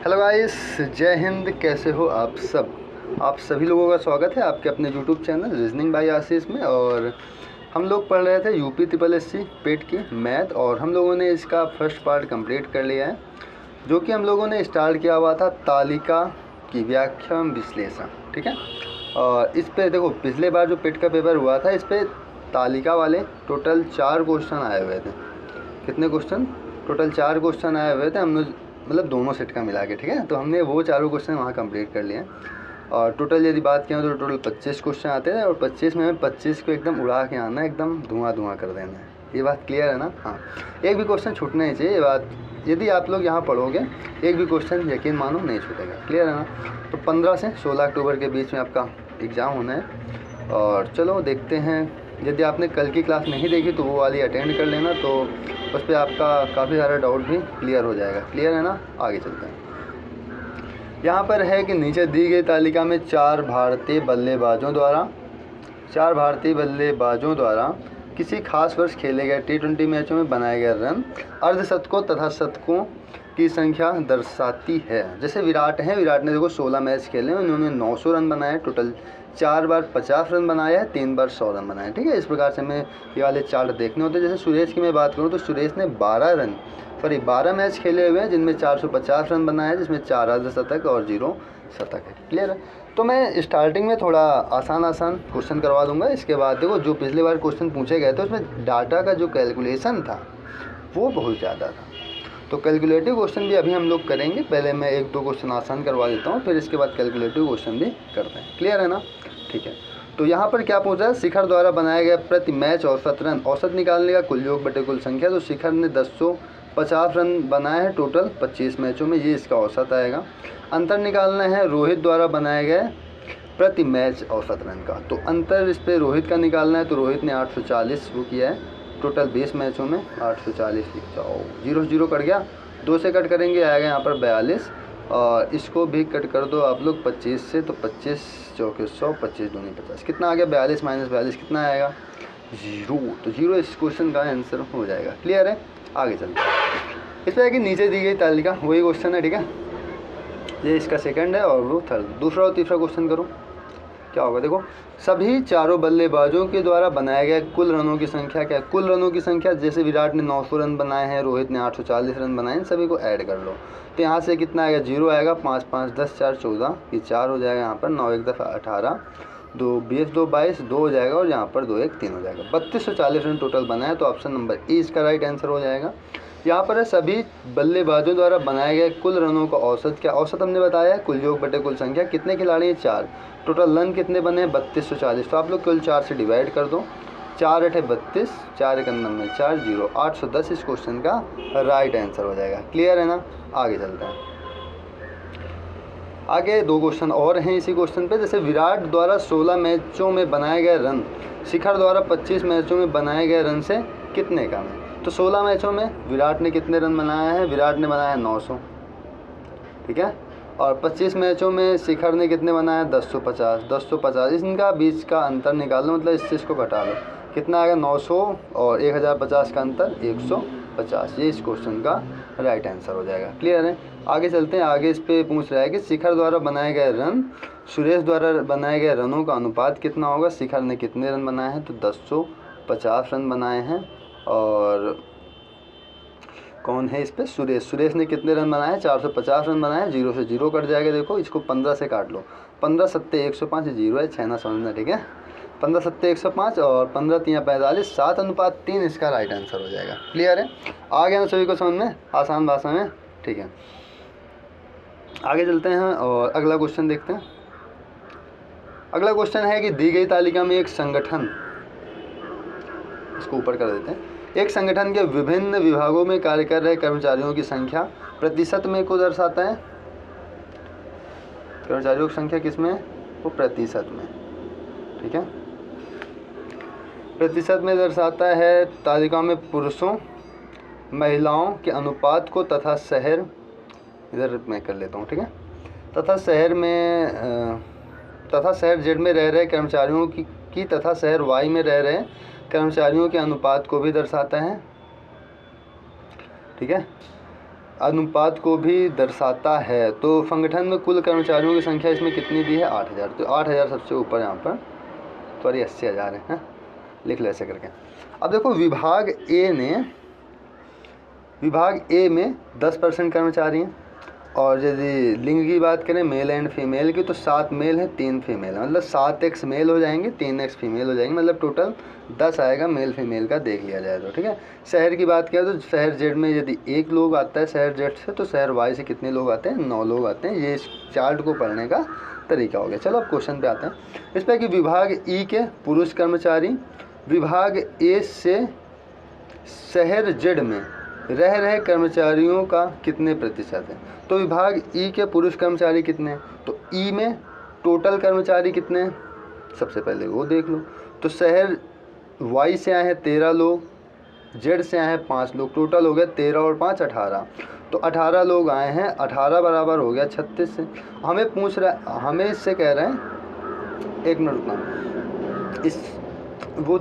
Hello guys, जय हिंद। कैसे हो आप सब? आप सभी लोगों का स्वागत है आपके अपने यूट्यूब चैनल रीजनिंग बाय आशीष में। और हम लोग पढ़ रहे थे यूपी ट्रिपल एस सी पेट की मैथ, और हम लोगों ने इसका फर्स्ट पार्ट कंप्लीट कर लिया है, जो कि हम लोगों ने स्टार्ट किया हुआ था तालिका की व्याख्या एवं विश्लेषण। ठीक है, और इस पे देखो पिछले बार जो पेट का पेपर हुआ था, इस पे तालिका वाले टोटल 4 क्वेश्चन आए हुए थे। कितने क्वेश्चन? टोटल 4 क्वेश्चन आए हुए थे, हम लोग मतलब दोनों सेट का मिला के। ठीक है, तो हमने वो चारों क्वेश्चन वहाँ कंप्लीट कर लिए हैं। और टोटल यदि बात करें तो टोटल 25 क्वेश्चन आते हैं, और 25 में हमें 25 को एकदम उड़ा के आना है, एकदम धुआं कर देना है। ये बात क्लियर है ना? हाँ, एक भी क्वेश्चन छूटना ही चाहिए। ये बात यदि आप लोग यहाँ पढ़ोगे, एक भी क्वेश्चन यकीन मानो नहीं छूटेगा। क्लियर है ना? तो 15 से 16 अक्टूबर के बीच में आपका एग्ज़ाम होना है। और चलो देखते हैं, यदि आपने कल की क्लास नहीं देखी तो वो वाली अटेंड कर लेना, तो उस पर आपका काफ़ी सारा डाउट भी क्लियर हो जाएगा। क्लियर है ना? आगे चलते हैं। यहाँ पर है कि नीचे दी गई तालिका में 4 भारतीय बल्लेबाजों द्वारा किसी खास वर्ष खेले गए T20 मैचों में बनाए गए रन अर्धशतकों तथा शतकों की संख्या दर्शाती है। जैसे विराट हैं, विराट ने देखो 16 मैच खेले, उन्होंने 900 रन बनाए, टोटल 4 बार 50 रन बनाए हैं, 3 बार 100 रन बनाए। ठीक है, इस प्रकार से हमें ये वाले चार्ट देखने होते हैं। जैसे सुरेश की मैं बात करूँ तो सुरेश ने 12 मैच खेले हुए हैं, जिनमें 450 रन बनाए हैं, जिसमें 4 अर्धशतक और 0 शतक है। क्लियर है? तो मैं स्टार्टिंग में थोड़ा आसान क्वेश्चन करवा दूंगा। इसके बाद देखो जो पिछले बार क्वेश्चन पूछे गए थे उसमें डाटा का जो कैलकुलेशन था वो बहुत ज़्यादा था, तो कैलकुलेटिव क्वेश्चन भी अभी हम लोग करेंगे। पहले मैं 1-2 क्वेश्चन आसान करवा देता हूँ, फिर इसके बाद कैलकुलेटिव क्वेश्चन भी करते हैं। क्लियर है ना? ठीक है, तो यहाँ पर क्या पूछा है? शिखर द्वारा बनाया गया प्रति मैच औसत रन, औसत निकालने का कुल योग बटे कुल संख्या। तो शिखर ने 1050 रन बनाए हैं टोटल 25 मैचों में, ये इसका औसत आएगा। अंतर निकालना है रोहित द्वारा बनाए गए प्रति मैच औसत रन का, तो अंतर इस पर रोहित का निकालना है। तो रोहित ने 840 वो किया है टोटल 20 मैचों में, 840 लिख जाओ, 0 कट गया, 2 से कट करेंगे आएगा यहाँ पर 42, और इसको भी कट कर दो आप लोग 25 से, तो 25 चौके 100, 25 दूनी 50, कितना आ गया? 42 माइनस 42 कितना आएगा? 0। तो 0 इस क्वेश्चन का आंसर हो जाएगा। क्लियर है? आगे चलते हैं। इस पर है कि नीचे दी गई तालिका वही क्वेश्चन है। ठीक है, ये इसका सेकंड है और वो थर्ड। दूसरा और तीसरा क्वेश्चन करो, क्या होगा? देखो, सभी चारों बल्लेबाजों के द्वारा बनाए गए कुल रनों की संख्या क्या है? कुल रनों की संख्या, जैसे विराट ने 900 रन बनाए हैं, रोहित ने 840 रन बनाए हैं, सभी को ऐड कर लो। तो यहाँ से कितना आएगा? 0 आएगा, 5 5 10 4 14, ये 4 हो जाएगा यहाँ पर, 9 1 10 18, 2 20 2 22, 2 हो जाएगा, और यहाँ पर 2 1 3 हो जाएगा। 3240 रन टोटल बनाए, तो ऑप्शन नंबर ए इसका राइट आंसर हो जाएगा। यहाँ पर है सभी बल्लेबाजों द्वारा बनाए गए कुल रनों का औसत क्या? औसत हमने बताया है कुल योग बटे कुल संख्या। कितने खिलाड़ी हैं? 4, टोटल रन कितने बने? 3240। तो आप लोग कुल 4 से डिवाइड कर दो, 4 8 32, 4 1 9 4 0, 810 इस क्वेश्चन का राइट आंसर हो जाएगा। क्लियर है ना? आगे चलते हैं। आगे 2 क्वेश्चन और हैं इसी क्वेश्चन पे। जैसे विराट द्वारा 16 मैचों में बनाए गए रन शिखर द्वारा 25 मैचों में बनाए गए रन से कितने कम है? तो 16 मैचों में विराट ने कितने रन बनाए हैं? विराट ने बनाया 900। ठीक है, और 25 मैचों में शिखर ने कितने बनाए? 1050। इनका बीच का अंतर निकाल लो, मतलब इस चीज़ को घटा लो, कितना आएगा? 900 और 1050 का अंतर 150। ये इस क्वेश्चन का राइट आंसर हो जाएगा। क्लियर है? आगे चलते हैं। आगे इस पे पूछ रहा है कि शिखर द्वारा बनाए गए रन सुरेश द्वारा बनाए गए रनों का अनुपात कितना होगा? शिखर ने कितने रन बनाए हैं? तो 1050 रन बनाए हैं। और कौन है इस पे? सुरेश ने कितने रन बनाए? 450 रन बनाए। 0 से 0 कट जाएगा। देखो इसको 15 से काट लो, 15 सत्ते 105, 0 है, 6 ना समझना। ठीक है, 15 सत्ते 105 और 15 3 45, 7:3 इसका राइट आंसर हो जाएगा। क्लियर है? आ गया ना सभी को समझ में, आसान भाषा में? ठीक है, आगे चलते हैं और अगला क्वेश्चन देखते हैं। अगला क्वेश्चन है कि दी गई तालिका में एक संगठन, इसको ऊपर कर देते हैं, एक संगठन के विभिन्न विभागों में कार्य कर रहे कर्मचारियों की संख्या प्रतिशत में को दर्शाता है। कर्मचारियों की संख्या किस में? वो प्रतिशत में। ठीक है, प्रतिशत में दर्शाता है तालिका में पुरुषों महिलाओं के अनुपात को तथा शहर, इधर मैं कर लेता हूँ। ठीक है, तथा शहर जेड में रह रहे कर्मचारियों की तथा शहर वाई में रह रहे कर्मचारियों के अनुपात को भी दर्शाता है। ठीक है, अनुपात को भी दर्शाता है। तो संगठन में कुल कर्मचारियों की संख्या इसमें कितनी दी है? 8000। तो 8000 सबसे ऊपर यहाँ पर, सॉरी 80,000 है, लिख लो ऐसे करके। अब देखो विभाग ए में 10% कर्मचारी हैं, और यदि लिंग की बात करें मेल एंड फीमेल की, तो 7 मेल है 3 फीमेल है, मतलब 7x मेल हो जाएंगे 3x फीमेल हो जाएंगे, मतलब टोटल 10 आएगा मेल फीमेल का देख लिया जाए तो, ठीक है। शहर की बात करें तो शहर जेड में यदि 1 लोग आता है शहर जेड से, तो शहर वाई से कितने लोग आते हैं? 9 लोग आते हैं। ये इस चार्ट को पढ़ने का तरीका हो गया। चलो अब क्वेश्चन पे आते हैं। इस पर कि विभाग ई के पुरुष कर्मचारी विभाग ए से शहर जेड में रह रहे कर्मचारियों का कितने प्रतिशत है? तो विभाग ई के पुरुष कर्मचारी कितने हैं? तो ई में टोटल कर्मचारी कितने हैं? सबसे पहले वो देख लो। तो शहर वाई से आए हैं 13 लोग, जेड से आए हैं 5 लोग, टोटल हो गया 13 और 5 18। तो 18 लोग आए हैं, 18 बराबर हो गया 36 से। हमें पूछ रहा, हमें इससे कह रहे हैं, एक मिनट रुकना, इस वो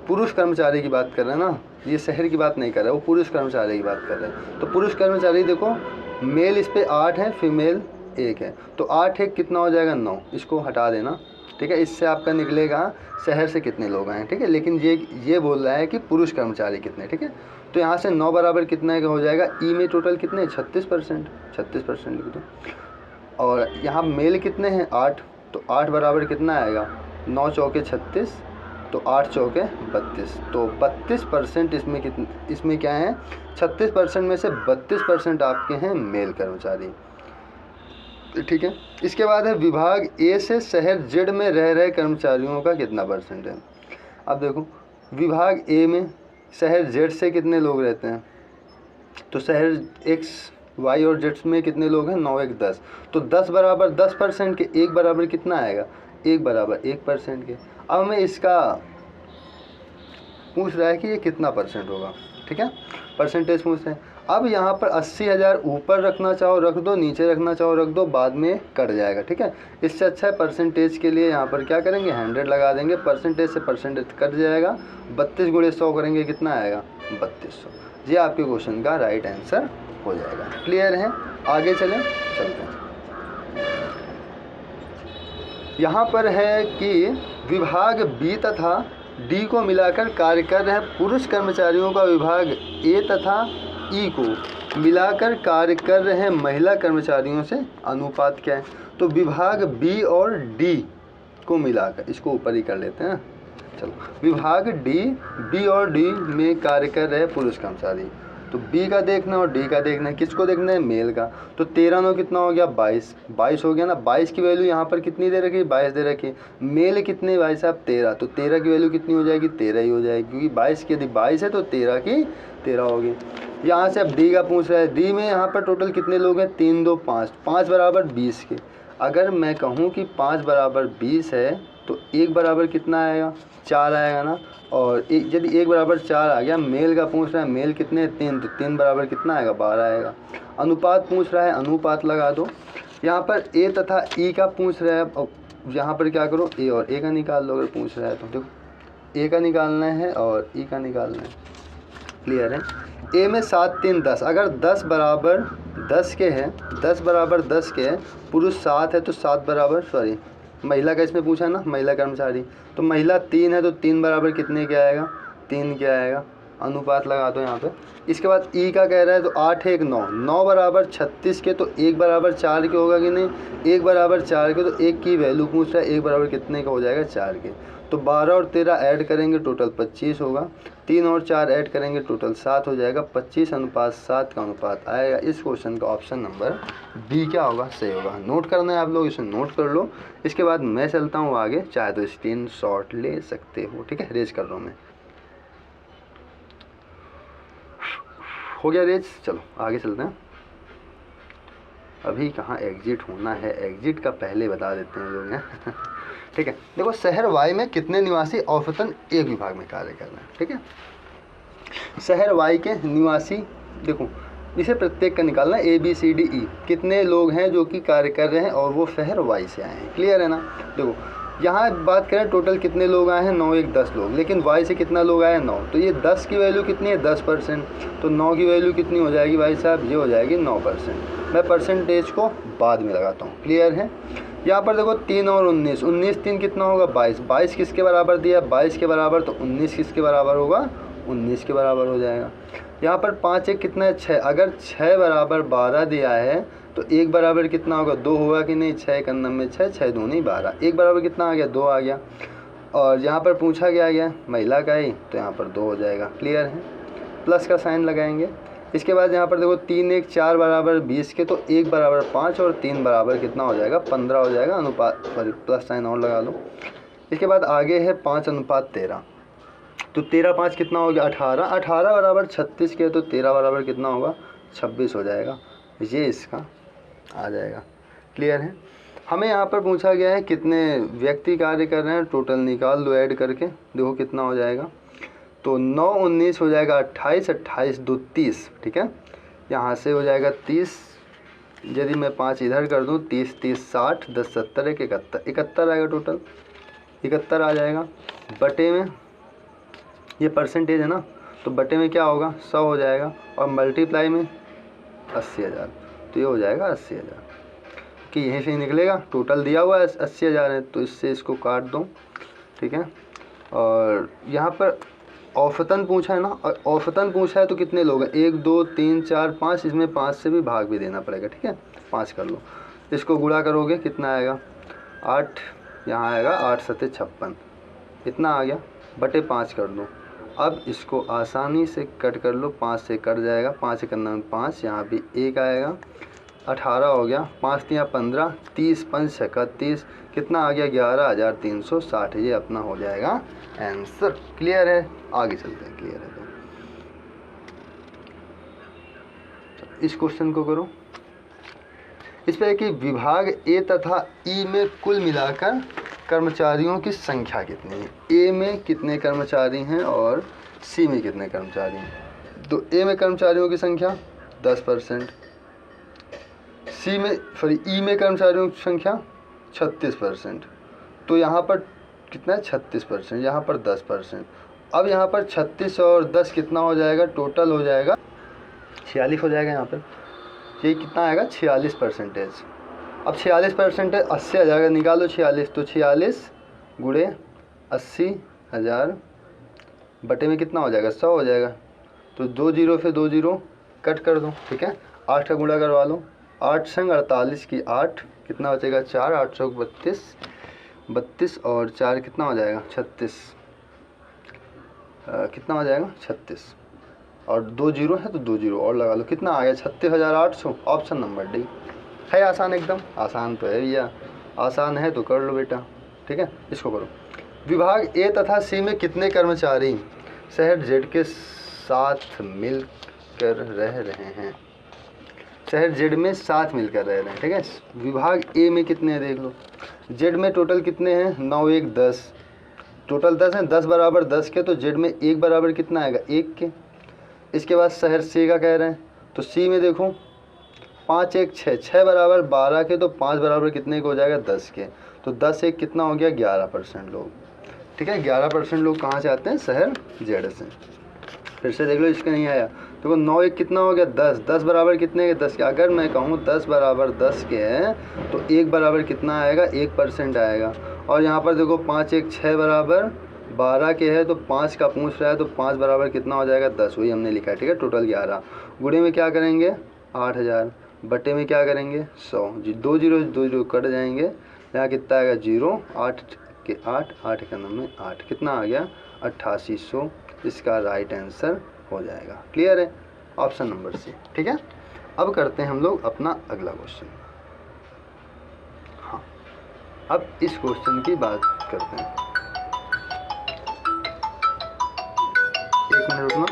पुरुष कर्मचारी की बात कर रहे हैं ना, ये शहर की बात नहीं कर रहे, वो पुरुष कर्मचारी की बात कर रहे हैं। तो पुरुष कर्मचारी देखो, मेल इस पे 8 है, फीमेल 1 है, तो 8 1 कितना हो जाएगा? 9। इसको हटा देना, ठीक है। इससे आपका निकलेगा शहर से कितने लोग आए, ठीक है। लेकिन ये बोल रहा है कि पुरुष कर्मचारी कितने, ठीक है। तो यहाँ से 9 बराबर कितने का हो जाएगा? ई में टोटल कितने? 36% लिख दो। और यहाँ मेल कितने हैं? 8। तो 8 बराबर कितना आएगा? 9 चौके 36, तो 8 चौके 32। तो 32% इसमें क्या है? 36% में से 32% आपके हैं मेल कर्मचारी, ठीक है। इसके बाद है विभाग ए से शहर जेड में रह रहे कर्मचारियों का कितना परसेंट है? अब देखो विभाग ए में शहर जेड से कितने लोग रहते हैं? तो शहर एक्स वाई और जेड में कितने लोग हैं? 9 1 10। तो 10 बराबर 10% के, 1 बराबर कितना आएगा? 1 बराबर 1% के। अब हमें इसका पूछ रहा है कि ये कितना परसेंट होगा, ठीक है, परसेंटेज पूछ रहे हैं। अब यहाँ पर 80,000 ऊपर रखना चाहो रख दो, नीचे रखना चाहो रख दो, बाद में कट जाएगा, ठीक है। इससे अच्छा है परसेंटेज के लिए यहाँ पर क्या करेंगे? 100 लगा देंगे, परसेंटेज से परसेंटेज कट जाएगा। 32 गुणे 100 करेंगे, कितना आएगा? 3200। ये आपके क्वेश्चन का राइट आंसर हो जाएगा। क्लियर है? आगे चलते हैं। यहाँ पर है कि विभाग बी तथा डी को मिलाकर कार्य कर रहे पुरुष कर्मचारियों का विभाग ए तथा ई को मिलाकर कार्य कर रहे महिला कर्मचारियों से अनुपात क्या है? तो विभाग बी और डी को मिलाकर, इसको ऊपर ही कर लेते हैं, चलो। विभाग बी और डी में कार्य कर रहे पुरुष कर्मचारी, तो बी का देखना और डी का देखना है। किसको देखना है? मेल का। तो 13 9 कितना हो गया? 22 हो गया ना। 22 की वैल्यू यहाँ पर कितनी दे रखी है? 22 दे रखी है। मेल कितने भाई साहब? 13। तो 13 की वैल्यू कितनी हो जाएगी? 13 ही हो जाएगी, क्योंकि 22 की यदि 22 है तो 13 की 13 होगी। यहाँ से अब डी का पूछ रहा है। डी में यहाँ पर टोटल कितने लोग हैं? 3 2 5, 5 बराबर 20 के। अगर मैं कहूँ कि 5 बराबर 20 है तो 1 बराबर कितना आएगा? 4 आएगा ना। और यदि 1 बराबर 4 आ गया, मेल का पूछ रहा है, मेल कितने? 3, तो 3 बराबर कितना आएगा? 12 आएगा। अनुपात पूछ रहा है, अनुपात लगा दो। यहाँ पर ए तथा ई का पूछ रहा है, अब यहाँ पर क्या करो? ए और ए का निकाल लो। अगर पूछ रहा है तो देखो, ए का निकालना है और ई का निकालना है। क्लियर है? ए में 7 3 10, अगर 10 बराबर 10 के हैं, 10 बराबर 10 के हैं, पुरुष 7 है तो 7 बराबर, सॉरी महिला का इसमें पूछा है ना, महिला कर्मचारी, तो महिला 3 है तो 3 बराबर कितने के आएगा? 3 के आएगा। अनुपात लगा दो यहाँ पे। इसके बाद ई का कह रहा है तो 8 1 9, 9 बराबर 36 के, तो 1 बराबर 4 के होगा कि नहीं? 1 बराबर 4 के, तो 1 की वैल्यू पूछ रहा है, 1 बराबर कितने का हो जाएगा? 4 के। तो 12 और 13 ऐड करेंगे टोटल 25 होगा, 3 और 4 ऐड करेंगे टोटल 7 हो जाएगा। 25:7 का अनुपात आएगा। इस क्वेश्चन का ऑप्शन नंबर बी क्या होगा? सही होगा। नोट करना है आप लोग, इसे नोट कर लो। इसके बाद मैं चलता हूँ आगे, चाहे तो स्क्रीनशॉट ले सकते हो, ठीक है। रेज कर रहा हूँ मैं, हो गया रेज। चलो आगे चलते हैं। अभी कहाँ एग्जिट होना है, एग्जिट का पहले बता देते हैं लोग हैं ठीक है। देखो शहर वाई में कितने निवासी औसतन एक विभाग में कार्य कर रहे हैं, ठीक है। शहर वाई के निवासी, देखो इसे प्रत्येक का निकालना, A B C D E, कितने लोग हैं जो कि कार्य कर रहे हैं और वो शहर वाई से आए हैं। क्लियर है ना? देखो यहाँ बात करें टोटल कितने लोग आए हैं, 9 1 10 लोग, लेकिन वाई से कितना लोग आए हैं 9, तो ये 10 की वैल्यू कितनी है 10%, तो 9 की वैल्यू कितनी हो जाएगी भाई साहब, ये हो जाएगी 9%। मैं परसेंटेज को बाद में लगाता हूँ, क्लियर है। यहाँ पर देखो 3 और 19, 19 3 कितना होगा 22, 22 किसके बराबर दिया 22 के बराबर, तो 19 किसके बराबर होगा 19 के बराबर हो जाएगा। यहाँ पर 5 1 कितना है 6, अगर 6 बराबर 12 दिया है तो 1 बराबर कितना होगा 2 होगा कि नहीं, 6 1 9 में 6, 6 2 नहीं 12, 1 बराबर कितना आ गया 2 आ गया। और यहाँ पर पूछा गया महिला का ही, तो यहाँ पर 2 हो जाएगा, क्लियर है। प्लस का साइन लगाएंगे। इसके बाद यहाँ पर देखो 3 1 4 बराबर 20 के, तो 1 बराबर 5 और 3 बराबर कितना हो जाएगा 15 हो जाएगा, अनुपात सॉरी प्लस साइन और लगा लो। इसके बाद आगे है 5:13, तो 13 5 कितना हो गया 18, 18 बराबर 36 के, तो 13 बराबर कितना होगा 26 हो जाएगा, ये इसका आ जाएगा, क्लियर है। हमें यहाँ पर पूछा गया है कितने व्यक्ति कार्य कर रहे हैं, टोटल निकाल लो ऐड करके, देखो कितना हो जाएगा, तो 9 19 हो जाएगा 28, 28 2 30, ठीक है। यहाँ से हो जाएगा 30, यदि मैं 5 इधर कर दूँ 30 30 60 10 70 1 71, 71 आएगा, टोटल 71 आ जाएगा। बटे में ये परसेंटेज है ना, तो बटे में क्या होगा 100 हो जाएगा, और मल्टीप्लाई में 80,000, तो ये हो जाएगा 80,000, कि यहीं से ही निकलेगा। टोटल दिया हुआ है 80,000 है, तो इससे इसको काट दो, ठीक है। और यहाँ पर औसतन पूछा है ना, और औसतन पूछा है तो कितने लोग हैं 1 2 3 4 5, इसमें 5 से भी भाग भी देना पड़ेगा, ठीक है। 5 कर लो, इसको गुणा करोगे कितना आएगा 8, यहाँ आएगा 8 7 56, इतना आ गया, बटे 5 कर दो। अब इसको आसानी से कट कर लो, 5 से कट जाएगा, 5 1 9 5, यहाँ भी 1 आएगा, 18 हो गया, 5 3 15, 30 5 31, कितना आ गया 11,360, ये अपना हो जाएगा आंसर, क्लियर है। आगे चलते हैं, क्लियर है तो इस क्वेश्चन को करो। इस पर कि विभाग ए तथा ई में कुल मिलाकर कर्मचारियों की संख्या कितनी है, ए में कितने कर्मचारी हैं और सी में कितने कर्मचारी हैं। तो ए में कर्मचारियों की संख्या 10%, सी में ई में कर्मचारियों की संख्या 36%, तो यहाँ पर कितना है 36%, यहाँ पर 10%। अब यहाँ पर 36 और 10 कितना हो जाएगा, टोटल हो जाएगा 46 हो जाएगा। यहाँ पर ये कितना आएगा 46%। अब 46% 80,000 का निकालो 46, तो 46 गुणे 80,000 बटे में कितना हो जाएगा 100 हो जाएगा, तो 2 जीरो से 2 जीरो कट कर दो, ठीक है। 8 का गुणा करवा लो, 8 संग 48 की 8, कितना बचेगा 4, 8 चौक 32, 32 और 4 कितना हो जाएगा 36, कितना हो जाएगा 36, और 2 जीरो है तो 2 जीरो और लगा लो, कितना आ गया 36,800, ऑप्शन नंबर डी है। आसान, एकदम आसान तो है भैया, आसान है तो कर लो बेटा, ठीक है। इसको करो। विभाग ए तथा सी में कितने कर्मचारी शहर जेड के साथ मिलकर रह रहे हैं, शहर जेड में साथ मिलकर रह रहे हैं, ठीक है। विभाग ए में कितने हैं देख लो, जेड में टोटल कितने हैं 9 1 10, टोटल 10 हैं, 10 बराबर 10 के, तो जेड में 1 बराबर कितना आएगा 1 के। इसके बाद शहर सी का कह रहे हैं, तो सी में देखो 5 1 6, 6 बराबर 12 के, तो 5 बराबर कितने को हो जाएगा 10 के, तो 10 1 कितना हो गया 11% लोग, ठीक है। 11% लोग कहाँ से आते हैं, शहर जेड से। फिर से देख लो, इसका नहीं आया, देखो 9 1 कितना हो गया 10, 10 बराबर कितने के 10 के, अगर मैं कहूँ 10 बराबर 10 के हैं तो 1 बराबर कितना आएगा 1% आएगा। और यहाँ पर देखो 5 1 6 बराबर 12 के है, तो 5 का पूछ रहा है, तो 5 बराबर कितना हो जाएगा 10, वही हमने लिखा है, ठीक है। टोटल 11, गुणे में क्या करेंगे 8,000, बटे में क्या करेंगे 100, जी 2 जीरो कट जाएंगे, यहाँ कितना आएगा 0, 8 के 8, 8 का 9 में 8, कितना आ गया 8800, इसका राइट आंसर हो जाएगा, क्लियर है, ऑप्शन नंबर सी, ठीक है। अब करते हैं हम लोग अपना अगला क्वेश्चन। हाँ, अब इस क्वेश्चन की बात करते हैं, एक मिनट रुकना।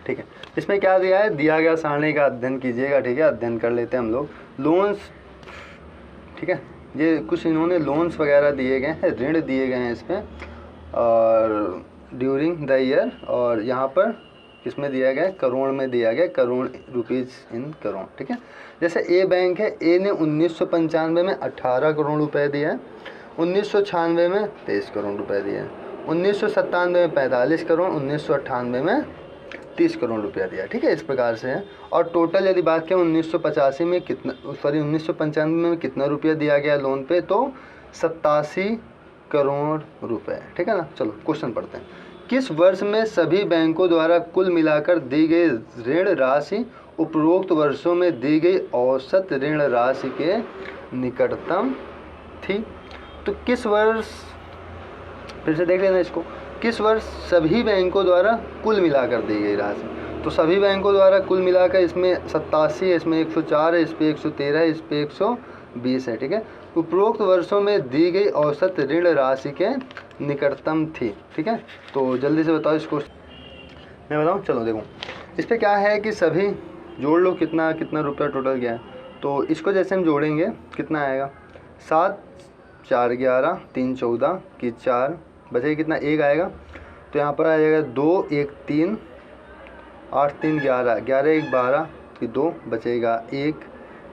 ठीक है, इसमें क्या दिया है, दिया गया सारणी का अध्ययन कीजिएगा, ठीक है। अध्ययन कर लेते हैं हम लोग लोन्स, ठीक है। ये कुछ इन्होंने लोन्स वगैरह दिए गए हैं, ऋण दिए गए हैं इसमें, और ड्यूरिंग द ईयर, और यहाँ पर किसमें दिया गया है, करोड़ में दिया गया, करोड़ रुपीज़ इन करोड़, ठीक है। जैसे ए बैंक है, ए ने 1995 में 18 करोड़ रुपए दिए हैं, 1996 में 23 करोड़ रुपए दिए हैं, 1997 में 45 करोड़, 1998 में 30 करोड़ रुपया दिया, ठीक है। इस प्रकार से है। और टोटल यदि बात करें 1985 में कितना, सॉरी 1995 में कितना रुपया दिया गया लोन पे, तो 87 करोड़ रुपए, ठीक है ना। चलो क्वेश्चन पढ़ते हैं। किस वर्ष में सभी बैंकों द्वारा कुल मिलाकर दी गई ऋण राशि उपरोक्त वर्षों में दी गई औसत ऋण राशि के निकटतम थी? तो किस वर्ष, फिर से देख लेना इसको, किस वर्ष सभी बैंकों द्वारा कुल मिलाकर दी गई राशि, तो सभी बैंकों द्वारा कुल मिलाकर इसमें 87 है, इसमें 104 है, इस पे 113 है, इस पे 120 है, ठीक है। उपरोक्त वर्षों में दी गई औसत ऋण राशि के निकटतम थी, ठीक है। तो जल्दी से बताओ इसको, मैं बताऊँ, चलो देखो इस पर क्या है कि सभी जोड़ लो, कितना कितना रुपया टोटल गया है। तो इसको जैसे हम जोड़ेंगे कितना आएगा, 7 4 11 3 14 की 4 बचेगा कितना, 1 आएगा। तो यहाँ पर आ जाएगा 2 1 3 8 3 11 11 1 12 की 2 बचेगा 1,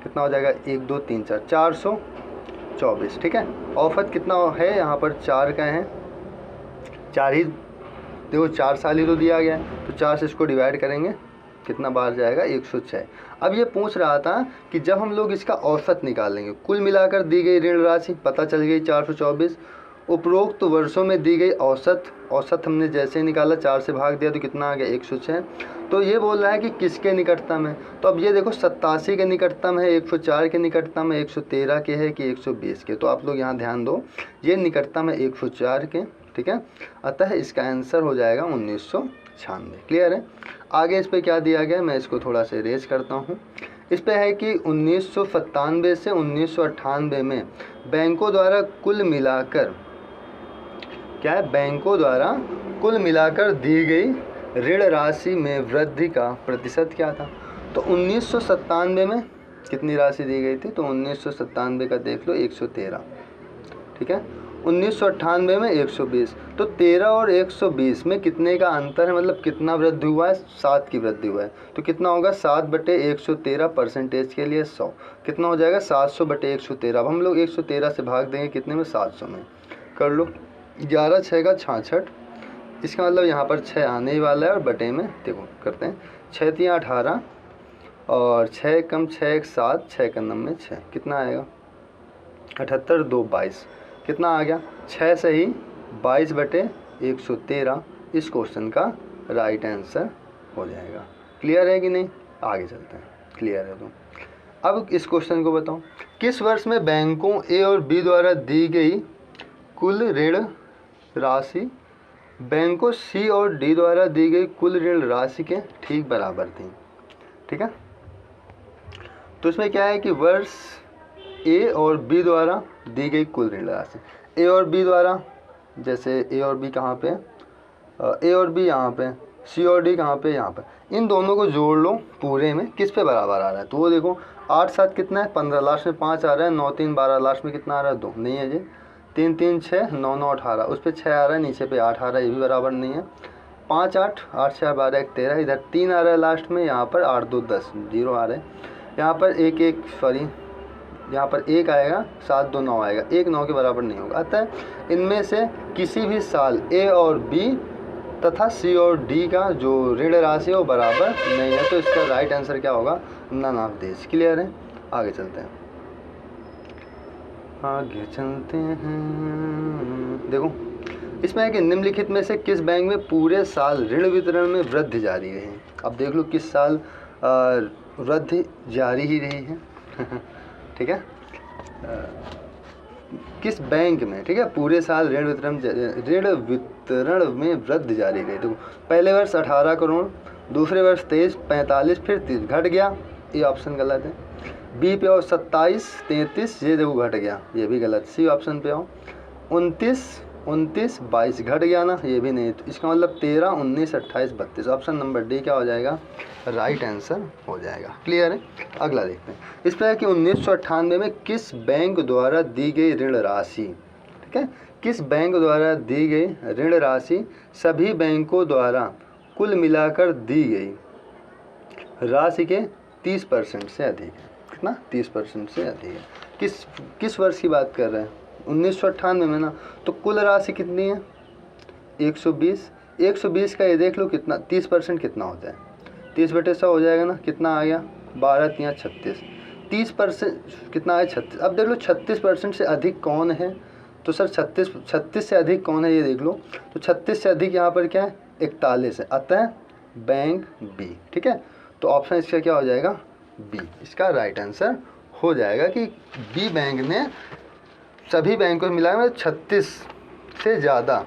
कितना हो जाएगा 1 2 3 4 424, ठीक है। औसत कितना है यहाँ पर 4 का है, 4 ही देखो, 4 साल ही तो दिया गया है, तो 4 से इसको डिवाइड करेंगे कितना बार जाएगा, 106। अब ये पूछ रहा था कि जब हम लोग इसका औसत निकालेंगे, कुल मिलाकर दी गई ऋण राशि पता चल गई 424, उपरोक्त वर्षों में दी गई औसत हमने जैसे निकाला 4 से भाग दिया तो कितना आ गया 106। तो ये बोल रहा है कि किसके निकटतम है, तो अब ये देखो 87 के निकटतम है, 104 के निकटतम है, 113 के है कि 120 के। तो आप लोग यहाँ ध्यान दो, ये निकटतम है 104 के, ठीक है। अतः इसका आंसर हो जाएगा 1996। क्लियर है। आगे इस पे क्या दिया गया, मैं इसको थोड़ा सा इरेज करता हूँ। इस पे है कि 1997 से 1998 में बैंकों द्वारा कुल मिलाकर, क्या है, बैंकों द्वारा कुल मिलाकर दी गई ऋण राशि में वृद्धि का प्रतिशत क्या था। तो 1997 में कितनी राशि दी गई थी, तो 1997 का देख लो 113, ठीक है। 1998 में 120, तो 13 और 120 में कितने का अंतर है, मतलब कितना वृद्धि हुआ है, 7 की वृद्धि हुआ है। तो कितना होगा 7/113 परसेंटेज के लिए 100, कितना हो जाएगा 700/113। अब हम लोग 113 से भाग देंगे कितने में, 700 में, कर लो 11 6 का 66, इसका मतलब यहाँ पर 6 आने ही वाला है, और बटे में देखो करते हैं, 6 3 18 और 6 कम 6 1 7, 6 का 9 6, कितना आएगा 78 2 22, कितना आ गया 6 से ही 22/113 इस क्वेश्चन का राइट आंसर हो जाएगा। क्लियर है कि नहीं, आगे चलते हैं। क्लियर है तो अब इस क्वेश्चन को बताओ, किस वर्ष में बैंकों ए और बी द्वारा दी गई कुल ऋण राशि बैंकों सी और डी द्वारा दी गई कुल ऋण राशि के ठीक बराबर थी, ठीक है। तो इसमें क्या है कि वर्ष ए और बी द्वारा दी गई कुल ऋण राशि, ए और बी द्वारा, जैसे ए और बी कहाँ पे, ए और बी यहाँ पे, सी और डी कहाँ पे, यहाँ पे, इन दोनों को जोड़ लो पूरे में किस पे बराबर आ रहा है। तो वो देखो 8 7 कितना है 15, लास्ट में 5 आ रहा है, 9 3 12, लास्ट में कितना आ रहा है 2 नहीं है जी, 3 3 6 9 9 18, उस पर 6 आ रहा है, नीचे पे 8 आ रहा है, ये भी बराबर नहीं है। 5 8 8 6 12 1 13, इधर 3 आ रहा है लास्ट में, यहाँ पर 8 2 10 0 आ रहे हैं, यहाँ पर 1 1 सॉरी यहाँ पर 1 आएगा, 7 2 9 आएगा, 1 9 के बराबर नहीं होगा। अतः इनमें से किसी भी साल ए और बी तथा सी और डी का जो ऋण राशि है वो बराबर नहीं है, तो इसका राइट आंसर क्या होगा, नन ऑफ दिस। क्लियर है, आगे चलते हैं, आगे चलते हैं। देखो इसमें है कि निम्नलिखित में से किस बैंक में पूरे साल ऋण वितरण में वृद्धि जारी रही। अब देख लो किस साल वृद्धि जारी ही रही है ठीक है, किस बैंक में, ठीक है, पूरे साल ऋण वितरण में वृद्धि जारी रही। देखो पहले वर्ष 18 करोड़, दूसरे वर्ष 23 45, फिर 30 घट गया, ये ऑप्शन गलत है। बी पे आओ 27 33, ये देखो घट गया, ये भी गलत। सी ऑप्शन पे आओ 29 22 घट गया ना, ये भी नहीं। तो इसका मतलब 13 19 28 32, ऑप्शन नंबर डी क्या हो जाएगा, राइट आंसर हो जाएगा। क्लियर है, अगला देखते हैं। इस पर है कि 1998 में किस बैंक द्वारा दी गई ऋण राशि, ठीक है, किस बैंक द्वारा दी गई ऋण राशि सभी बैंकों द्वारा कुल मिलाकर दी गई राशि के 30% से अधिक है। कितना? 30% से अधिक है। किस वर्ष की बात कर रहे हैं? 1998 में ना। तो कुल राशि कितनी है? 120। 120 का ये देख लो कितना 30% कितना होता है? 30/100 हो जाएगा ना। कितना आ गया? 12 3 36। 30% कितना है? 36। अब देख लो 36% से अधिक कौन है? तो सर 36 से अधिक कौन है ये देख लो। तो 36 से अधिक यहाँ पर क्या है? 41 है। अतः बैंक बी। ठीक है, तो ऑप्शन इसका क्या हो जाएगा? बी इसका राइट आंसर हो जाएगा कि बी बैंक ने सभी बैंकों में मिला 36 से ज़्यादा,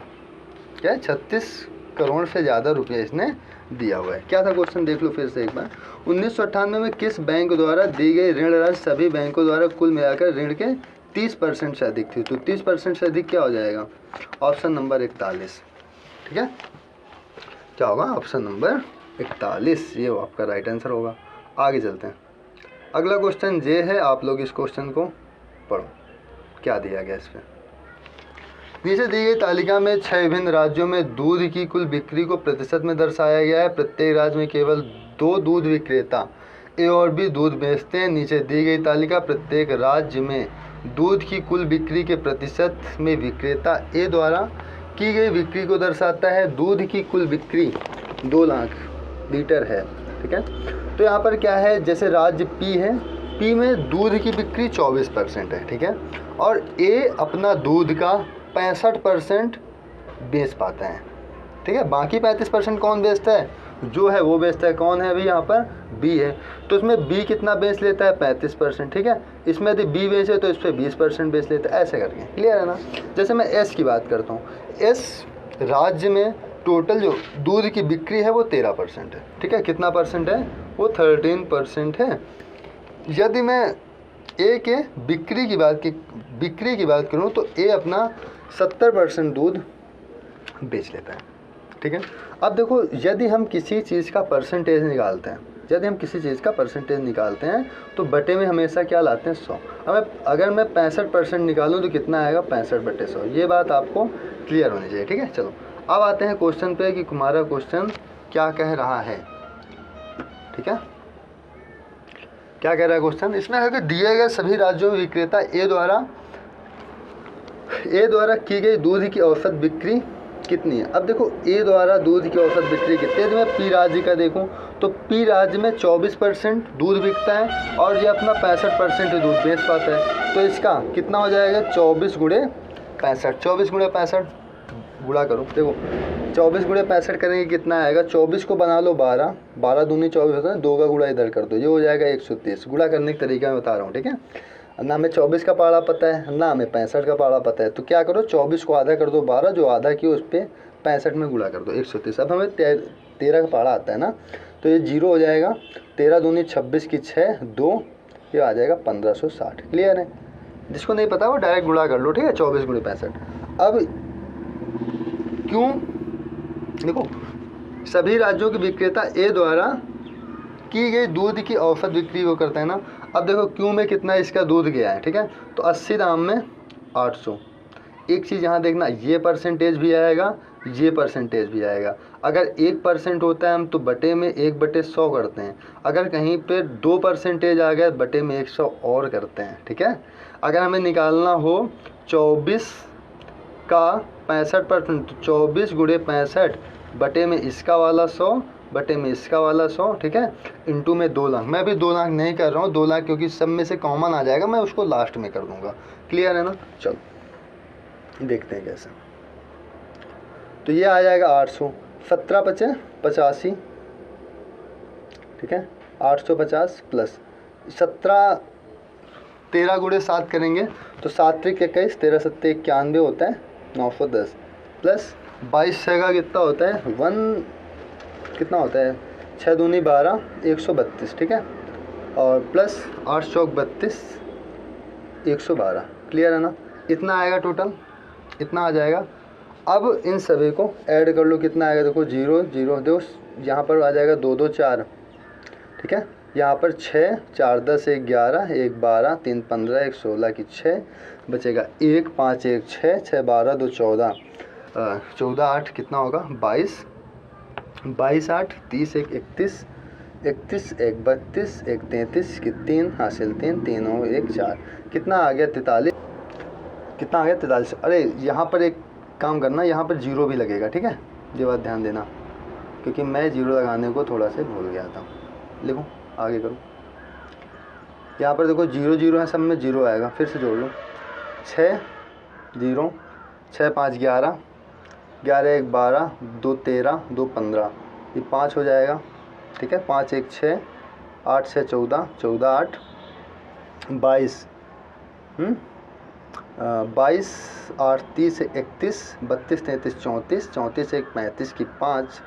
क्या है, 36 करोड़ से ज़्यादा रुपये इसने दिया हुआ है। क्या था क्वेश्चन देख लो फिर से एक बार। 1998 में किस बैंक द्वारा दी गई ऋण राशि सभी बैंकों द्वारा कुल मिलाकर ऋण के 30% से अधिक थी? तो 30% से अधिक क्या हो जाएगा? Option number 41। ठीक है, क्या होगा? ऑप्शन नंबर 41 ये आपका राइट आंसर होगा। आगे चलते हैं। अगला क्वेश्चन ये है, आप लोग इस क्वेश्चन को पढ़ो क्या दिया गया इस पर। नीचे दी गई तालिका में 6 विभिन्न राज्यों में दूध की कुल बिक्री को प्रतिशत में दर्शाया गया है। प्रत्येक राज्य में केवल 2 दूध विक्रेता ए और बी दूध बेचते हैं। नीचे दी गई तालिका प्रत्येक राज्य में दूध की कुल बिक्री के प्रतिशत में विक्रेता ए द्वारा की गई बिक्री को दर्शाता है। दूध की कुल बिक्री 2 लाख लीटर है। ठीक है, तो यहाँ पर क्या है, जैसे राज्य पी है, पी में दूध की बिक्री 24% है। ठीक है, और ए अपना दूध का 65% बेच पाता है। ठीक है, बाकी 35% कौन बेचता है? जो है वो बेचता है। कौन है अभी यहाँ पर? बी है। तो इसमें बी कितना बेच लेता है? 35%। ठीक है, इसमें यदि बी बेचे तो इस पर 20% बेच लेता है। ऐसे करके क्लियर है ना। जैसे मैं एस की बात करता हूँ, एस राज्य में टोटल जो दूध की बिक्री है वो 13% है। ठीक है, कितना परसेंट है? वो 13% है। यदि मैं ए के बिक्री की बात करूँ तो ए अपना 70% दूध बेच लेता है। ठीक है, अब देखो यदि हम किसी चीज़ का परसेंटेज निकालते हैं, तो बटे में हमेशा क्या लाते हैं? 100। अगर मैं 65% निकालूं तो कितना आएगा? 65/100। ये बात आपको क्लियर होनी चाहिए। ठीक है, चलो अब आते हैं क्वेश्चन पे कि तुम्हारा क्वेश्चन क्या कह रहा है। ठीक है, क्या कह रहा है क्वेश्चन? इसमें है कि दिए गए सभी राज्यों में विक्रेता ए द्वारा की गई दूध की औसत बिक्री कितनी है? अब देखो ए द्वारा दूध की औसत बिक्री कितनी है। यदि मैं पी राज्य का देखूं तो पी राज्य में 24% दूध बिकता है और ये अपना 65% दूध बेच पाता है। तो इसका कितना हो जाएगा? 24 × 65। 24 × 65 गुणा करो। देखो 24 × 65 करेंगे कितना आएगा? 24 को बना लो 12, 12 दूनी 24 होता है, 2 का गुणा इधर कर दो, ये हो जाएगा 130। गुणा करने का तरीका मैं बता रहा हूँ। ठीक है, ना हमें 24 का पाड़ा पता है, ना हमें 65 का पाड़ा पता है। तो क्या करो, 24 को आधा कर दो 12, जो आधा की उस पर 65 में गुणा कर दो 130। अब हमें 13 का पाड़ा आता है ना, तो ये 0 हो जाएगा। 13 दूनी 26 की 6, 2, ये आ जाएगा 1560। क्लियर है? जिसको नहीं पता वो डायरेक्ट गुणा कर लो। ठीक है, 24 × 65। अब क्यों? देखो सभी राज्यों के विक्रेता ए द्वारा की गई दूध की औसत बिक्री वो करता है ना। अब देखो क्यों में कितना इसका दूध गया है। ठीक है, तो 80 दाम में 800। एक चीज़ यहाँ देखना, ये परसेंटेज भी आएगा, ये परसेंटेज भी आएगा। अगर 1% होता है हम तो बटे में 1/100 करते हैं। अगर कहीं पे 2% आ गया बटे में 100 और करते हैं। ठीक है, अगर हमें निकालना हो 24 का 65%, तो 24 × 65 बटे में इसका वाला 100 बटे में इसका वाला 100। ठीक है, इंटू में 2 लाख। मैं अभी 2 लाख नहीं कर रहा हूँ, 2 लाख क्योंकि सब में से कॉमन आ जाएगा, मैं उसको लास्ट में कर दूंगा। क्लियर है ना? चलो देखते हैं कैसे। तो ये आ जाएगा 800, 17 × 5 = 85। ठीक है, 850 प्लस 17, 13 × 7 करेंगे तो 7 × 21, 13 × 7 = 91 होता है, 910 प्लस 22 6 का कितना होता है? 1 कितना होता है? 6 दूनी 12, 132। ठीक है, और प्लस 8 चौक 32, 112। क्लियर है ना? इतना आएगा टोटल, इतना आ जाएगा। अब इन सभी को ऐड कर लो, कितना आएगा? देखो 0 0, देखो यहाँ पर आ जाएगा 2 2 4। ठीक है, यहाँ पर 6 4 10 1 11 1 12 3 15 1 16 की 6 बचेगा 1 5 1 6 6 12 2 14 14 8 कितना होगा? 22 22 8 30 1 31 31 1 32 1 33 की 3 हासिल 3 3 और 1 4 कितना आ गया 43। कितना आ गया 43। अरे यहाँ पर एक काम करना, यहाँ पर जीरो भी लगेगा, ठीक है, ये बात ध्यान देना, क्योंकि मैं जीरो लगाने को थोड़ा से भूल गया था। लिखो आगे करो, यहाँ पर देखो जीरो जीरो है, सब में जीरो आएगा, फिर से जोड़ लो। 6 0 6 5 11 11 1 12 2 13 2 15 ये 5 हो जाएगा, ठीक है। 5 1 6 8 6 14 14 8 22 22 8 30 31 32 33 34 34 1 35 की 5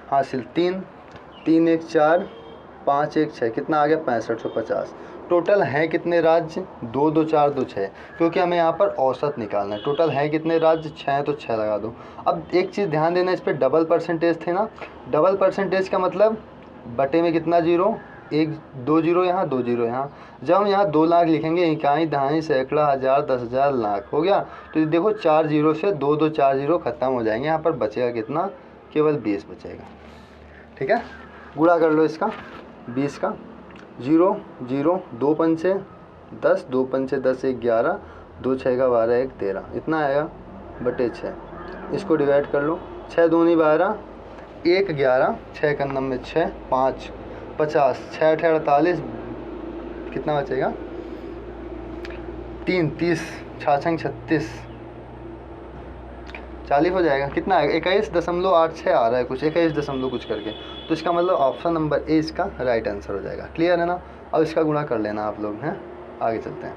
हासिल 3 3 1 4 5 1 6 कितना आ गया 6550। टोटल हैं कितने राज्य 2 2 4 2 6, क्योंकि हमें यहाँ पर औसत निकालना है। टोटल हैं कितने राज्य 6 हैं तो 6 लगा दो। अब एक चीज़ ध्यान देना, इस पर डबल परसेंटेज थे ना, डबल परसेंटेज का मतलब बटे में कितना जीरो, एक 2 जीरो यहाँ 2 जीरो यहाँ। जब हम यहाँ 2 लाख लिखेंगे, इकाई दहाई सैकड़ा हज़ार 10,000 लाख हो गया, तो ये देखो 4 जीरो से 2 2 4 जीरो ख़त्म हो जाएंगे। यहाँ पर बचेगा कितना, केवल 20 बचेगा, ठीक है। गुणा कर लो इसका 20 का, 0 0 2 पंचे 10 2 पंचे 10 1 11 2 6 का 12 1 13 इतना आएगा बटे 6। इसको डिवाइड कर लो, 6 दूनी 12 1 11 6 का नंबर 6 5 50 6 8 48 कितना बचेगा 3 30 6 36 40 हो जाएगा। कितना आएगा 21.86 आ रहा है, कुछ 21 दशमलव कुछ करके, तो इसका मतलब ऑप्शन नंबर ए इसका राइट आंसर हो जाएगा। क्लियर है ना। अब इसका गुणा कर लेना आप लोग हैं, आगे चलते हैं।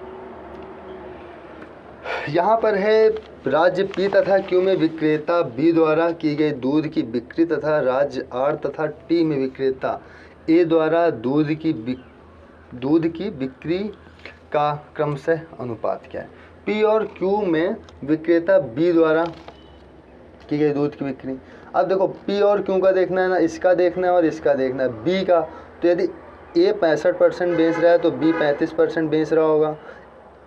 यहाँ पर है राज्य पी तथा क्यू में विक्रेता बी द्वारा की गई दूध की बिक्री तथा राज्य आर तथा टी में विक्रेता ए द्वारा दूध की बिक्री का क्रमशः अनुपात क्या है। पी और क्यू में विक्रेता बी द्वारा की गई दूध की बिक्री। अब देखो पी और क्यू का देखना है ना, इसका देखना है और इसका देखना है बी का। तो यदि ए 65% बेच रहा है तो बी 35% बेच रहा होगा।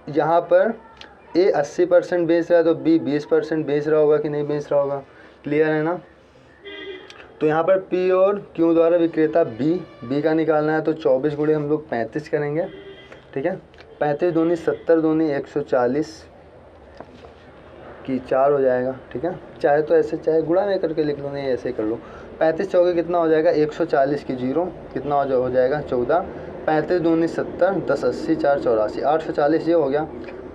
यहाँ पर ए 80% बेच रहा है तो बी 20% बेच रहा होगा कि नहीं बेच रहा होगा। क्लियर है ना। तो यहाँ पर पी और क्यू द्वारा विक्रेता बी का निकालना है, तो 24 गुणे हम लोग 35 करेंगे, ठीक है। 35 दूनी 70 दूनी 140 की 4 हो जाएगा, ठीक है। चाहे तो ऐसे चाहे गुणा में करके लिख लो, नहीं ऐसे ही कर लो। 35 चौके कितना हो जाएगा 140 की 0 कितना हो जाएगा 14। 35 दूनी 70 10 80 4 84 840 ये हो गया।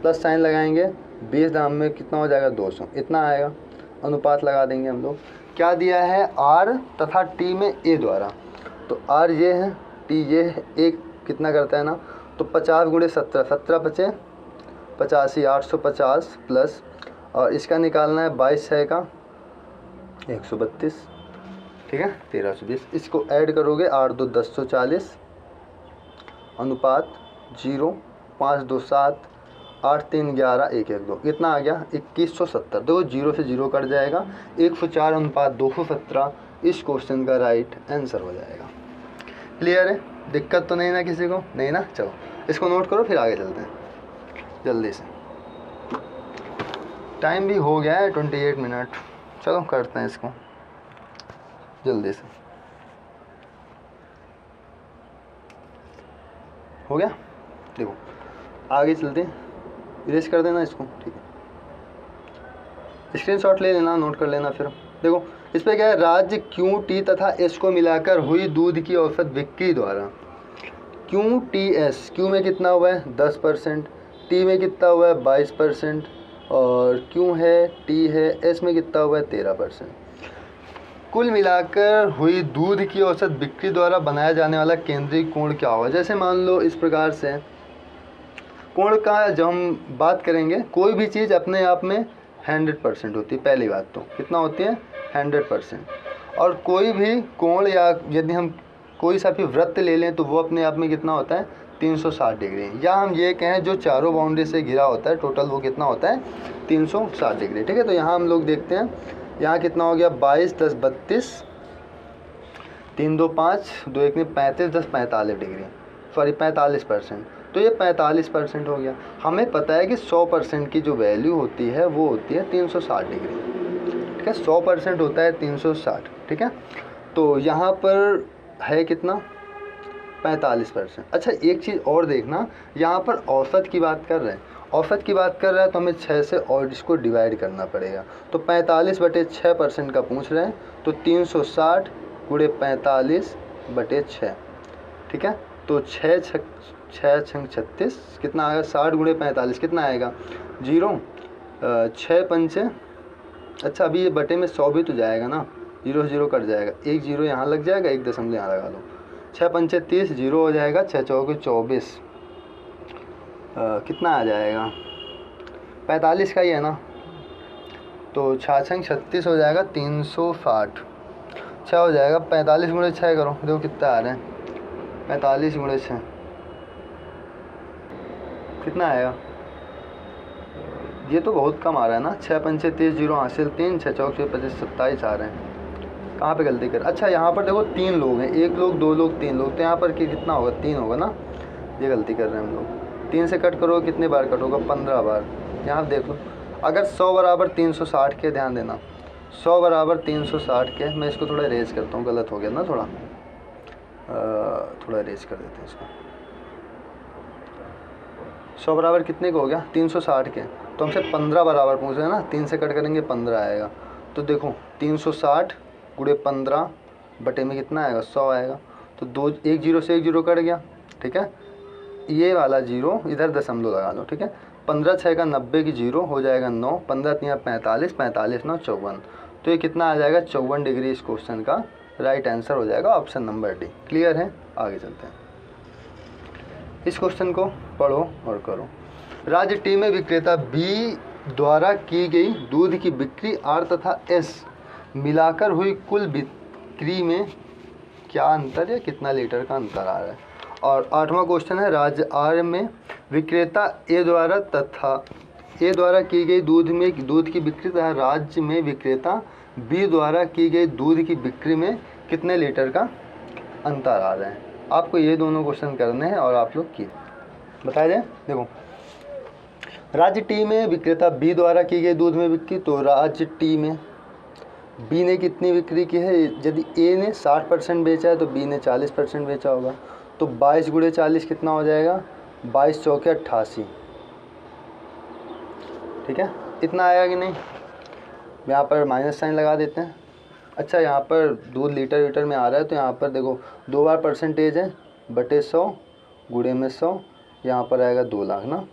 प्लस साइन लगाएंगे 20 दाम में कितना हो जाएगा 200 इतना आएगा। अनुपात लगा देंगे हम लोग। क्या दिया है आर तथा टी में ए द्वारा, तो आर ये है टी ये है, एक कितना करता है ना, तो 50 गुणे 17 17 बचे 85 850 प्लस और इसका निकालना है 22 6 का 132, ठीक है 1320। इसको ऐड करोगे 8 2 10 140 अनुपात 0 5 2 7 8 3 11 1 1 2 कितना आ गया 2170। देखो 0 से 0 कट जाएगा 104 अनुपात 217 इस क्वेश्चन का राइट आंसर हो जाएगा। क्लियर है, दिक्कत तो नहीं ना किसी को, नहीं ना। चलो इसको नोट करो फिर आगे चलते हैं जल्दी से। टाइम भी हो गया है 28 मिनट। चलो करते हैं इसको जल्दी से। हो गया, देखो आगे चलते हैं। इरेज कर देना इसको, ठीक है। स्क्रीनशॉट ले लेना, नोट कर लेना। फिर देखो इस पर क्या है, राज्य क्यू टी तथा एस को मिलाकर हुई दूध की औसत बिक्री द्वारा क्यू टी एस, क्यू में कितना हुआ है 10%, टी में कितना हुआ है 22% और क्यू है टी है एस में कितना हुआ है 13%। कुल मिलाकर हुई दूध की औसत बिक्री द्वारा बनाया जाने वाला केंद्रीय कोण क्या होगा। जैसे मान लो इस प्रकार से कोण का जब हम बात करेंगे, कोई भी चीज़ अपने आप में 100% होती है। पहली बात तो कितना होती है 100%। और कोई भी कोण या यदि हम कोई सा भी वृत्त ले लें तो वो अपने आप में कितना होता है 360 डिग्री। या हम ये कहें जो चारों बाउंड्री से घिरा होता है टोटल वो कितना होता है 360 डिग्री, ठीक है। तो यहाँ हम लोग देखते हैं, यहाँ कितना हो गया 22 10 32 3 2 5 2 1 35 10 45 डिग्री, सॉरी 45%। तो ये 45% हो गया। हमें पता है कि 100% की जो वैल्यू होती है वो होती है 360 डिग्री, ठीक है। 100% होता है 360, ठीक है। तो यहाँ पर है कितना, 45%। अच्छा एक चीज़ और देखना, यहाँ पर औसत की बात कर रहे हैं, औसत की बात कर रहा है तो हमें 6 से और इसको डिवाइड करना पड़ेगा। तो 45/6% का पूछ रहे हैं, तो 360 गुणे 45/6, ठीक है। तो 6 छंग 36 कितना आएगा, 60 गुणे 45 कितना आएगा, 0। 6 पंचे, अच्छा अभी ये बटे में 100 भी तो जाएगा ना, 0 0 कट जाएगा, 1 0 यहाँ लग जाएगा, 1 दशमलव यहाँ लगा लो। 6 पंचे 30, 0 हो जाएगा, 6 चौके 24, कितना आ जाएगा, 45 का ही है ना। तो 6 छंग 36 हो जाएगा 360, 6 हो जाएगा, 45 गुणे 6 करो, देखो कितना आ रहे हैं, 45 गुणे 6 कितना आएगा, ये तो बहुत कम आ रहा है ना। 6 पंचे 30, 0 हासिल 3, 6 चौक 25, 27 आ रहे हैं। कहाँ पे गलती कर, अच्छा यहाँ पर देखो 3 लोग हैं, 1 लोग 2 लोग 3 लोग, तो यहाँ पर कितना होगा, 3 होगा ना, ये गलती कर रहे हैं हम लोग। 3 से कट करो कितने बार कट होगा, 15 बार। यहाँ देख लो, अगर 100 बराबर 360 के, ध्यान देना 100 बराबर 360 के, मैं इसको थोड़ा रेज करता हूँ, गलत हो गया ना थोड़ा, थोड़ा रेज कर देते हैं इसको। 100 बराबर कितने का हो गया, 360 के, तो हमसे 15 बराबर पूछ रहे हैं ना, 3 से कट करेंगे 15 आएगा। तो देखो 360 गुणे 15 बटे में कितना आएगा, 100 आएगा। तो 1 0 से 1 0 कट गया, ठीक है। ये वाला 0 इधर दशमलव लगा लो, ठीक है। 15 6 का 90 की 0 हो जाएगा 9, 15 3 45, 45 9 54। तो ये कितना आ जाएगा, 54 डिग्री इस क्वेश्चन का राइट आंसर हो जाएगा, ऑप्शन नंबर डी। क्लियर है, आगे चलते हैं। इस क्वेश्चन को पढ़ो और करो। राज्य टी में विक्रेता बी द्वारा की गई दूध की बिक्री आर तथा एस मिलाकर हुई कुल बिक्री में क्या अंतर है, कितना लीटर का अंतर आ रहा है। और 8वां क्वेश्चन है, राज्य आर में विक्रेता ए द्वारा की गई दूध की बिक्री तथा राज्य में विक्रेता बी द्वारा की गई दूध की बिक्री में कितने लीटर का अंतर आ रहा है। आपको ये दोनों क्वेश्चन करने हैं और आप लोग किए बताया जाए। देखो राज्य टी में विक्रेता बी द्वारा की गई दूध में बिक्री, तो राज्य टी में बी ने कितनी बिक्री की है, यदि ए ने 60% बेचा है तो बी ने 40% बेचा होगा। तो 22 गुणे 40 कितना हो जाएगा, 22 चौके 88, ठीक है। इतना आएगा कि नहीं, यहाँ पर माइनस साइन लगा देते हैं। अच्छा यहाँ पर दूध लीटर में आ रहा है, तो यहाँ पर देखो 2 बार परसेंटेज है, बटे 100 गुणे में 100, यहाँ पर आएगा 2 लाख ना,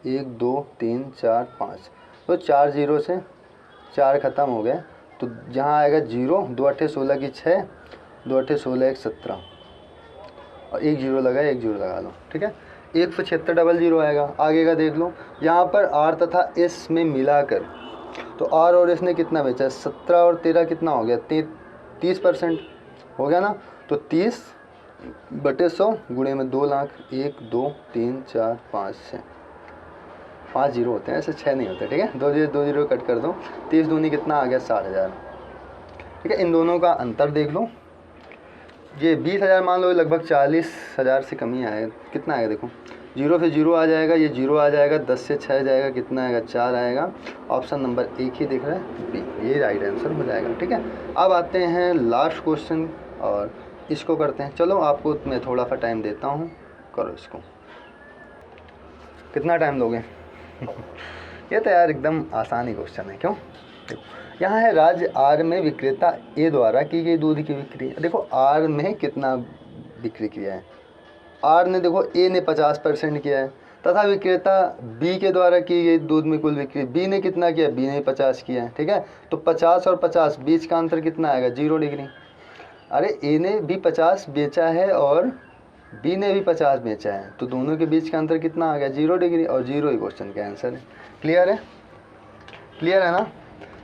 1 2 3 4 5, तो 4 0 से 4 ख़त्म हो गए। तो जहाँ आएगा 0, 2 8 16 की 6, 2 8 16 1 17 और 1 0 लगा, 1 0 लगा लो, ठीक है। 176 आएगा। आगे का देख लो, यहाँ पर आर तथा एस में मिलाकर, तो आर और एस ने कितना बेचा है, 17 और 13 कितना हो गया, 30% हो गया ना। तो 30/100 गुणे में 2 लाख, 1 2 3 4 5 6, 5 0 होते हैं, ऐसे 6 नहीं होते, ठीक है। 2 0 कट कर दो, 30 दूनी कितना आ गया, 60,000, ठीक है। इन दोनों का अंतर देख लो, ये 20,000 मान लो, लगभग 40,000 से कम ही आएगा। कितना आएगा देखो, 0 से 0 आ जाएगा, ये 0 आ जाएगा, 10 से 6 जाएगा, कितना आएगा, 4 आएगा। ऑप्शन नंबर 1 ही दिख रहा है, बी, ये राइट आंसर हो जाएगा, ठीक है। अब आते हैं लास्ट क्वेश्चन और इसको करते हैं। चलो आपको मैं थोड़ा सा टाइम देता हूँ, करो इसको। कितना टाइम लोगे ये तो यार एकदम आसान ही क्वेश्चन है, क्यों। यहाँ है राज्य आर में विक्रेता ए द्वारा की गई दूध की बिक्री। देखो आर ने कितना बिक्री किया है, आर ने देखो ए ने 50% किया है, तथा विक्रेता बी के द्वारा की गई दूध में कुल बिक्री बी ने कितना किया, बी ने 50 किया है, ठीक है। तो 50 और 50 बीच का अंतर कितना आएगा, 0 डिग्री। अरे ए ने भी 50 बेचा है और बी ने भी 50 बेचा है, तो दोनों के बीच का अंतर कितना आ गया, 0 डिग्री, और 0 ही क्वेश्चन का आंसर है। क्लियर है, क्लियर है ना।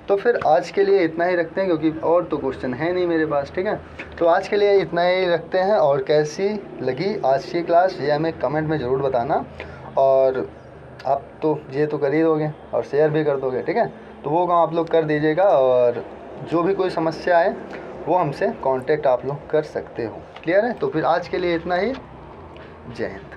तो फिर आज के लिए इतना ही रखते हैं, क्योंकि और तो क्वेश्चन है नहीं मेरे पास, ठीक है। तो आज के लिए इतना ही रखते हैं, और कैसी लगी आज की क्लास ये हमें कमेंट में ज़रूर बताना, और आप तो ये तो कर ही दोगे और शेयर भी कर दोगे, ठीक है। तो वो काम आप लोग कर दीजिएगा, और जो भी कोई समस्या आए वो हमसे कांटेक्ट आप लोग कर सकते हो। क्लियर है, तो फिर आज के लिए इतना ही। जय हिंद।